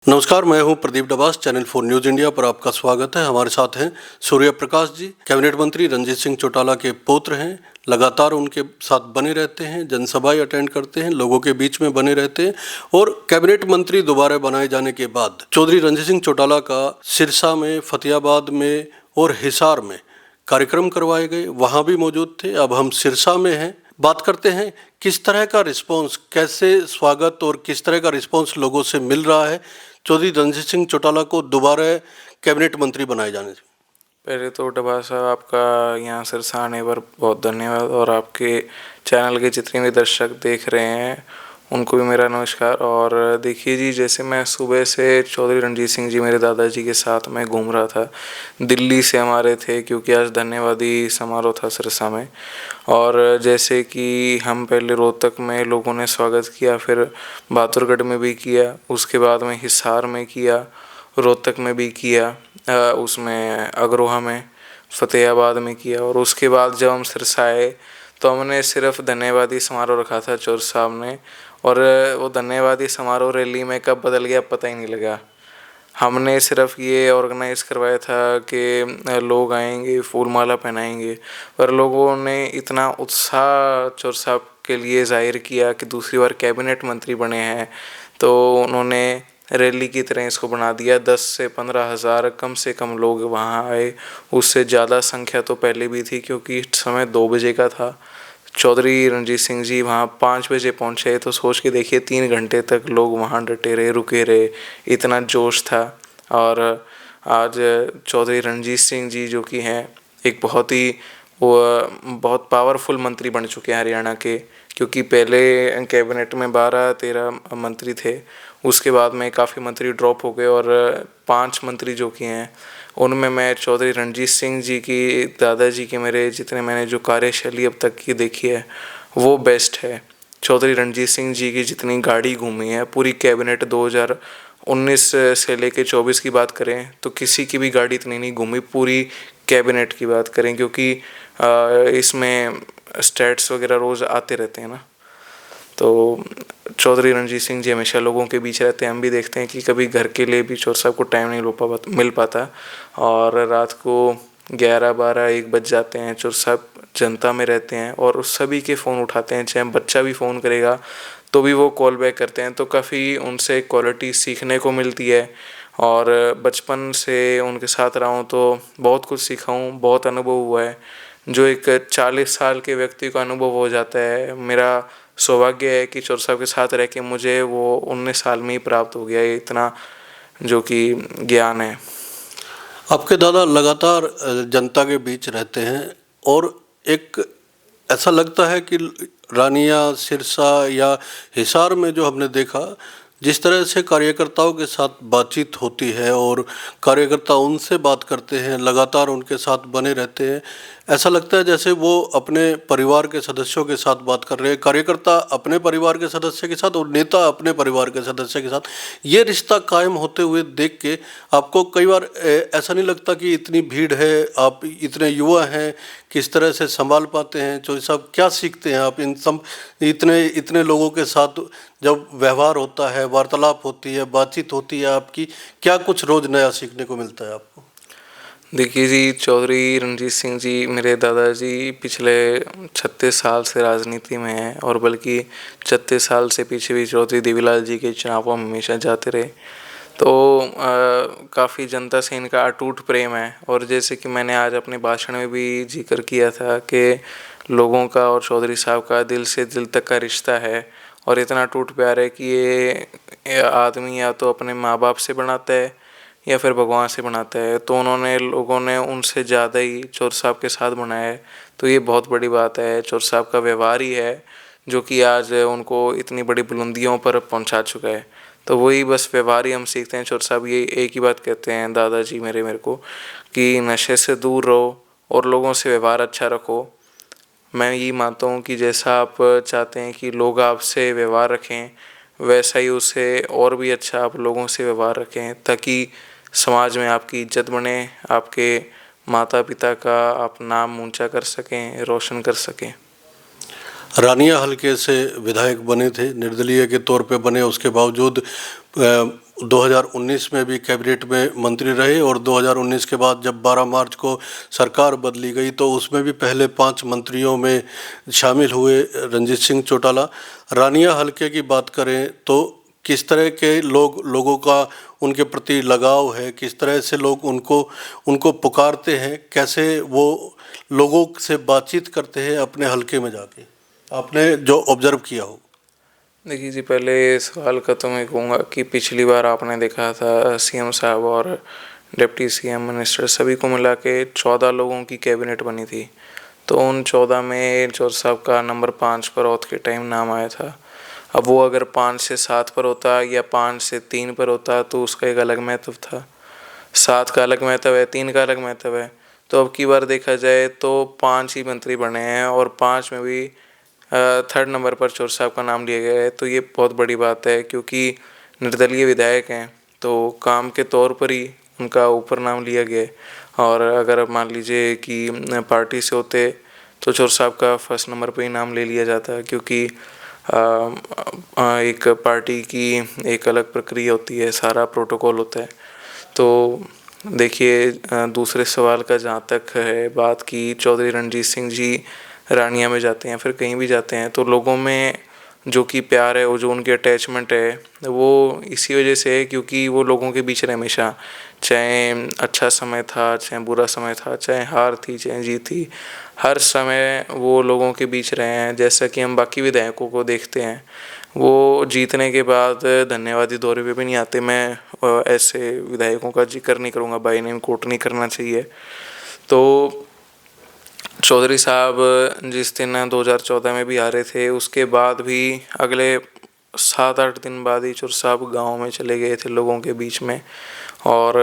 नमस्कार, मैं हूं Pradeep Dabas. Channel 4 news India पर आपका स्वागत है। हमारे साथ हैं सूर्य प्रकाश जी, कैबिनेट मंत्री रणजीत सिंह चौटाला के पौत्र हैं। लगातार उनके साथ बने रहते हैं, जनसभाएं अटेंड करते हैं, लोगों के बीच में बने रहते हैं। और कैबिनेट मंत्री दोबारा बनाए जाने के बाद चौधरी रणजीत सिंह चौटाला का सिरसा में, फतेहाबाद में और हिसार में कार्यक्रम करवाए गए, वहाँ भी मौजूद थे। अब हम सिरसा में हैं, बात करते हैं किस तरह का रिस्पांस, कैसे स्वागत और किस तरह का रिस्पांस लोगों से मिल रहा है चौधरी रणजीत सिंह चौटाला को दोबारा कैबिनेट मंत्री बनाए जाने से। पहले तो डबा साहब, आपका यहाँ सिरसा आने पर बहुत धन्यवाद, और आपके चैनल के जितने भी दर्शक देख रहे हैं उनको भी मेरा नमस्कार। और देखिए जी, जैसे मैं सुबह से चौधरी रणजीत सिंह जी मेरे दादाजी के साथ मैं घूम रहा था। दिल्ली से हमारे थे, क्योंकि आज धन्यवादी समारोह था सिरसा में। और जैसे कि हम पहले रोहतक में लोगों ने स्वागत किया, फिर बहादुरगढ़ में भी किया, उसके बाद में हिसार में किया, रोहतक में भी किया, उसमें अग्रोहा में, फतेहाबाद में किया। और उसके बाद जब हम सिरसा आए तो हमने सिर्फ धन्यवादी समारोह रखा था चौर साहब ने, और वो धन्यवादी समारोह रैली में कब बदल गया पता ही नहीं लगा। हमने सिर्फ ये ऑर्गेनाइज़ करवाया था कि लोग आएंगे, फूल माला पहनाएंगे, पर लोगों ने इतना उत्साह चौर साहब के लिए जाहिर किया कि दूसरी बार कैबिनेट मंत्री बने हैं, तो उन्होंने रैली की तरह इसको बना दिया। 10 से 15 हज़ार कम से कम लोग वहाँ आए। उससे ज़्यादा संख्या तो पहले भी थी, क्योंकि समय 2 बजे का था। चौधरी रणजीत सिंह जी वहाँ 5 बजे पहुँचे, तो सोच के देखिए 3 घंटे तक लोग वहाँ डटे रहे, रुके रहे, इतना जोश था। और आज चौधरी रणजीत सिंह जी जो कि हैं एक बहुत पावरफुल मंत्री बन चुके हैं हरियाणा के, क्योंकि पहले कैबिनेट में 12-13 मंत्री थे, उसके बाद में काफ़ी मंत्री ड्रॉप हो गए, और 5 मंत्री जो कि हैं उनमें मैं चौधरी रणजीत सिंह जी की, दादाजी के, मेरे जितने मैंने जो कार्यशैली अब तक की देखी है वो बेस्ट है। चौधरी रणजीत सिंह जी की जितनी गाड़ी घूमी है पूरी कैबिनेट, 2019 से लेके 24 की बात करें तो किसी की भी गाड़ी इतनी नहीं घूमी, पूरी कैबिनेट की बात करें, क्योंकि इसमें स्टैट्स वगैरह रोज़ आते रहते हैं ना। तो चौधरी रणजीत सिंह जी हमेशा लोगों के बीच रहते हैं। हम भी देखते हैं कि कभी घर के लिए भी चौर साहब को टाइम नहीं मिल पाता, और रात को 11-12-1 बज जाते हैं। चौर साहब जनता में रहते हैं और उस सभी के फ़ोन उठाते हैं, चाहे बच्चा भी फ़ोन करेगा तो भी वो कॉल बैक करते हैं। तो काफ़ी उनसे क्वालिटी सीखने को मिलती है, और बचपन से उनके साथ रहा हूँ तो बहुत कुछ सीखा हूँ, बहुत अनुभव हुआ है, जो एक 40 साल के व्यक्ति का अनुभव हो जाता है। मेरा सौभाग्य है कि चौर साहब के साथ रह के मुझे वो 19 साल में ही प्राप्त हो गया, ये इतना जो कि ज्ञान है। आपके दादा लगातार जनता के बीच रहते हैं, और एक ऐसा लगता है कि रानिया, सिरसा या हिसार में जो हमने देखा, जिस तरह से कार्यकर्ताओं के साथ बातचीत होती है और कार्यकर्ता उनसे बात करते हैं, लगातार उनके साथ बने रहते हैं, ऐसा लगता है जैसे वो अपने परिवार के सदस्यों के साथ बात कर रहे हैं, कार्यकर्ता अपने परिवार के सदस्य के साथ और नेता अपने परिवार के सदस्य के साथ। ये रिश्ता कायम होते हुए देख के आपको कई बार ऐसा नहीं लगता कि इतनी भीड़ है, आप इतने युवा हैं, किस तरह से संभाल पाते हैं? चौधरी साहब, क्या सीखते हैं आप इन इतने इतने लोगों के साथ जब व्यवहार होता है, वार्तालाप होती है, बातचीत होती है आपकी, क्या कुछ रोज़ नया सीखने को मिलता है आपको? देखिए जी, चौधरी रणजीत सिंह जी, मेरे दादाजी पिछले 36 साल से राजनीति में हैं, और बल्कि 36 साल से पीछे भी चौधरी देवीलाल जी के चुनावों में हमेशा जाते रहे। तो काफ़ी जनता से इनका अटूट प्रेम है। और जैसे कि मैंने आज अपने भाषण में भी जिक्र किया था कि लोगों का और चौधरी साहब का दिल से दिल तक का रिश्ता है, और इतना अटूट प्यार है कि ये आदमी या तो अपने माँ बाप से बनाता है या फिर भगवान से बनाता है। तो उन्होंने, लोगों ने उनसे ज़्यादा ही चौर साहब के साथ बनाया है, तो ये बहुत बड़ी बात है। चौर साहब का व्यवहार ही है जो कि आज उनको इतनी बड़ी बुलंदियों पर पहुंचा चुका है। तो वही बस व्यवहार ही हम सीखते हैं। चौर साहब ये एक ही बात कहते हैं दादाजी मेरे को, कि नशे से दूर रहो और लोगों से व्यवहार अच्छा रखो। मैं ये मानता हूँ कि जैसा आप चाहते हैं कि लोग आपसे व्यवहार रखें, वैसा ही उसे और भी अच्छा आप लोगों से व्यवहार रखें, ताकि समाज में आपकी इज्जत बने, आपके माता पिता का आप नाम ऊंचा कर सकें, रोशन कर सकें। रानिया हलके से विधायक बने थे, निर्दलीय के तौर पे बने, उसके बावजूद 2019 में भी कैबिनेट में मंत्री रहे और 2019 के बाद जब 12 मार्च को सरकार बदली गई तो उसमें भी पहले 5 मंत्रियों में शामिल हुए रंजीत सिंह चौटाला। रानिया हलके की बात करें तो किस तरह के लोगों का उनके प्रति लगाव है, किस तरह से लोग उनको उनको पुकारते हैं, कैसे वो लोगों से बातचीत करते हैं अपने हलके में जाके, आपने जो ऑब्जर्व किया हो? देखिए जी, पहले सवाल का तो मैं कहूँगा कि पिछली बार आपने देखा था सीएम साहब और डिप्टी सीएम मिनिस्टर सभी को मिला के 14 लोगों की कैबिनेट बनी थी। तो उन 14 में चौधरी साहब का नंबर 5 पर औथ के टाइम नाम आया था। अब वो अगर 5 से 7 पर होता या 5 से 3 पर होता तो उसका एक अलग महत्व था। 7 का अलग महत्व है, 3 का अलग महत्व है। तो अब की बार देखा जाए तो 5 ही मंत्री बने हैं और 5 में भी थर्ड नंबर पर चौधरी साहब का नाम लिया गया है। तो ये बहुत बड़ी बात है क्योंकि निर्दलीय विधायक हैं तो काम के तौर पर ही उनका ऊपर नाम लिया गया है। और अगर मान लीजिए कि पार्टी से होते तो चौधरी साहब का फर्स्ट नंबर पे ही नाम ले लिया जाता क्योंकि एक पार्टी की एक अलग प्रक्रिया होती है, सारा प्रोटोकॉल होता है। तो देखिए, दूसरे सवाल का जहाँ तक है बात की चौधरी रणजीत सिंह जी रानिया में जाते हैं फिर कहीं भी जाते हैं तो लोगों में जो कि प्यार है, वो जो उनकी अटैचमेंट है वो इसी वजह से है क्योंकि वो लोगों के बीच रहे हमेशा। चाहे अच्छा समय था, चाहे बुरा समय था, चाहे हार थी, चाहे जीत थी, हर समय वो लोगों के बीच रहे हैं। जैसा कि हम बाकी विधायकों को देखते हैं, वो जीतने के बाद धन्यवादी दौरे पे भी नहीं आते। मैं ऐसे विधायकों का जिक्र नहीं करूँगा, बाय नेम कोट नहीं करना चाहिए। तो चौधरी साहब जिस दिन 2014 में भी आ रहे थे उसके बाद भी अगले 7-8 दिन बाद ही चौधरी साहब गाँव में चले गए थे लोगों के बीच में। और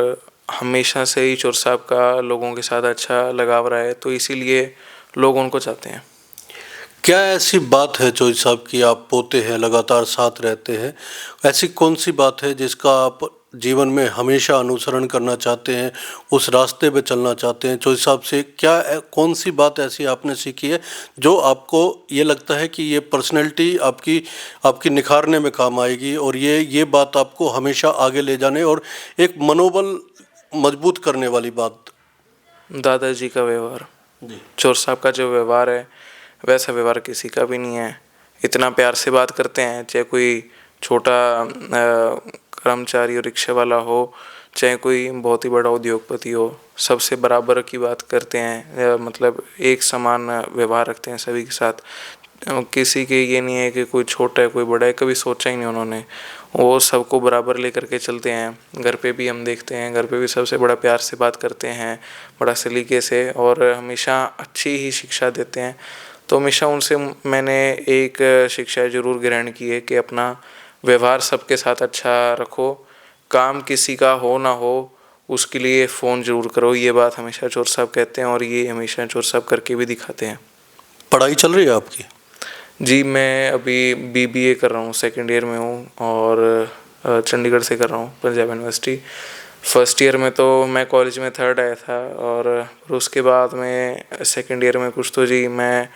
हमेशा से ही चौधरी साहब का लोगों के साथ अच्छा लगाव रहा है तो इसीलिए लोग उनको चाहते हैं। क्या ऐसी बात है चौधरी साहब की, आप पोते हैं, लगातार साथ रहते हैं, ऐसी कौन सी बात है जिसका आप जीवन में हमेशा अनुसरण करना चाहते हैं, उस रास्ते पे चलना चाहते हैं? चौधरी साहब से कौन सी बात ऐसी आपने सीखी है जो आपको ये लगता है कि ये पर्सनैलिटी आपकी आपकी निखारने में काम आएगी और ये बात आपको हमेशा आगे ले जाने और एक मनोबल मजबूत करने वाली बात? दादाजी का व्यवहार, जी। चौधरी साहब का जो व्यवहार है वैसा व्यवहार किसी का भी नहीं है। इतना प्यार से बात करते हैं, चाहे कोई छोटा कर्मचारी और रिक्शे वाला हो, चाहे कोई बहुत ही बड़ा उद्योगपति हो, सबसे बराबर की बात करते हैं। मतलब एक समान व्यवहार रखते हैं सभी के साथ। किसी के ये नहीं है कि कोई छोटा है कोई बड़ा है, कभी सोचा ही नहीं उन्होंने। वो सबको बराबर लेकर के चलते हैं। घर पे भी हम देखते हैं, घर पे भी सबसे बड़ा प्यार से बात करते हैं, बड़ा सलीके से, और हमेशा अच्छी ही शिक्षा देते हैं। तो हमेशा उनसे मैंने एक शिक्षा ज़रूर ग्रहण की है कि अपना व्यवहार सबके साथ अच्छा रखो, काम किसी का हो ना हो उसके लिए फ़ोन ज़रूर करो। ये बात हमेशा चौधरी साहब कहते हैं और ये हमेशा चौधरी साहब करके भी दिखाते हैं। पढ़ाई चल रही है आपकी? जी, मैं अभी बीबीए कर रहा हूँ, सेकंड ईयर में हूँ और चंडीगढ़ से कर रहा हूँ, पंजाब यूनिवर्सिटी। फर्स्ट ईयर में तो मैं कॉलेज में थर्ड आया था और फिर उसके बाद में सेकंड ईयर में कुछ तो जी मैं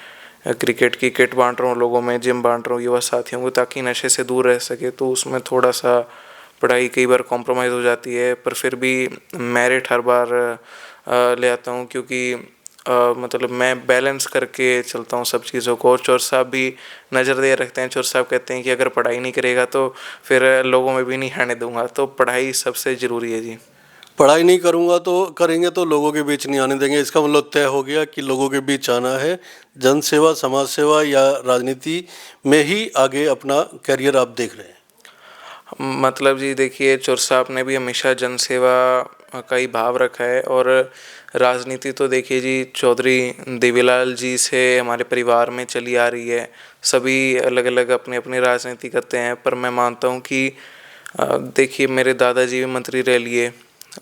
क्रिकेट की किट बांट रहा हूँ लोगों में, जिम बांट रहा हूँ युवा साथियों को ताकि नशे से दूर रह सके। तो उसमें थोड़ा सा पढ़ाई कई बार कॉम्प्रोमाइज़ हो जाती है, पर फिर भी मेरिट हर बार ले आता हूँ क्योंकि मतलब मैं बैलेंस करके चलता हूँ सब चीज़ों को। और चौधरी साहब भी नज़र दे रखते हैं। चौधरी साहब कहते हैं कि अगर पढ़ाई नहीं करेगा तो फिर लोगों में भी नहीं आने दूंगा। तो पढ़ाई सबसे ज़रूरी है जी। पढ़ाई नहीं करूँगा तो करेंगे तो लोगों के बीच नहीं आने देंगे, इसका मतलब तय हो गया कि लोगों के बीच आना है। जन सेवा, समाज सेवा या राजनीति में ही आगे अपना करियर आप देख रहे हैं? मतलब जी देखिए, चौधरी साहब ने भी हमेशा जन सेवा का ही भाव रखा है। और राजनीति तो देखिए जी, चौधरी देवीलाल जी से हमारे परिवार में चली आ रही है। सभी अलग अलग अपनी अपनी राजनीति करते हैं, पर मैं मानता हूँ कि देखिए मेरे दादाजी भी मंत्री रह लिए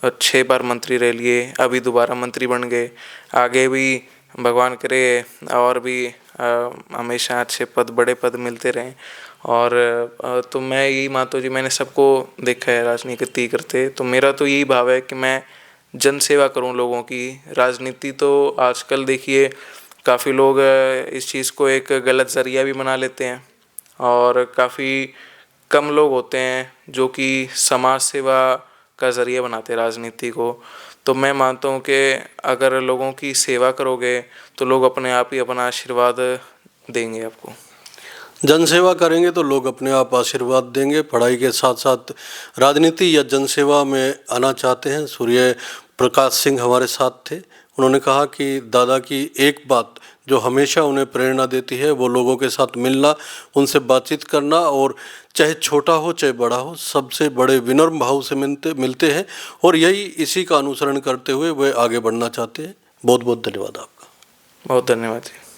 और 6 बार मंत्री रह लिए, अभी दोबारा मंत्री बन गए। आगे भी भगवान करे और भी हमेशा अच्छे पद, बड़े पद मिलते रहें। और तो मैं यही मानता हूँ जी, मैंने सबको देखा है राजनीति करते, तो मेरा तो यही भाव है कि मैं जन सेवा करूँ लोगों की। राजनीति तो आजकल देखिए काफ़ी लोग इस चीज़ को एक गलत ज़रिया भी बना लेते हैं और काफ़ी कम लोग होते हैं जो कि समाज सेवा का ज़रिए बनाते हैं राजनीति को। तो मैं मानता हूँ कि अगर लोगों की सेवा करोगे तो लोग अपने आप ही अपना आशीर्वाद देंगे आपको। जनसेवा करेंगे तो लोग अपने आप आशीर्वाद देंगे। पढ़ाई के साथ साथ राजनीति या जनसेवा में आना चाहते हैं। सूर्य प्रकाश सिंह हमारे साथ थे। उन्होंने कहा कि दादा की एक बात जो हमेशा उन्हें प्रेरणा देती है वो लोगों के साथ मिलना, उनसे बातचीत करना, और चाहे छोटा हो चाहे बड़ा हो, सबसे बड़े विनम्र भाव से मिलते हैं और यही इसी का अनुसरण करते हुए वे आगे बढ़ना चाहते हैं। बहुत बहुत धन्यवाद आपका। बहुत धन्यवाद जी।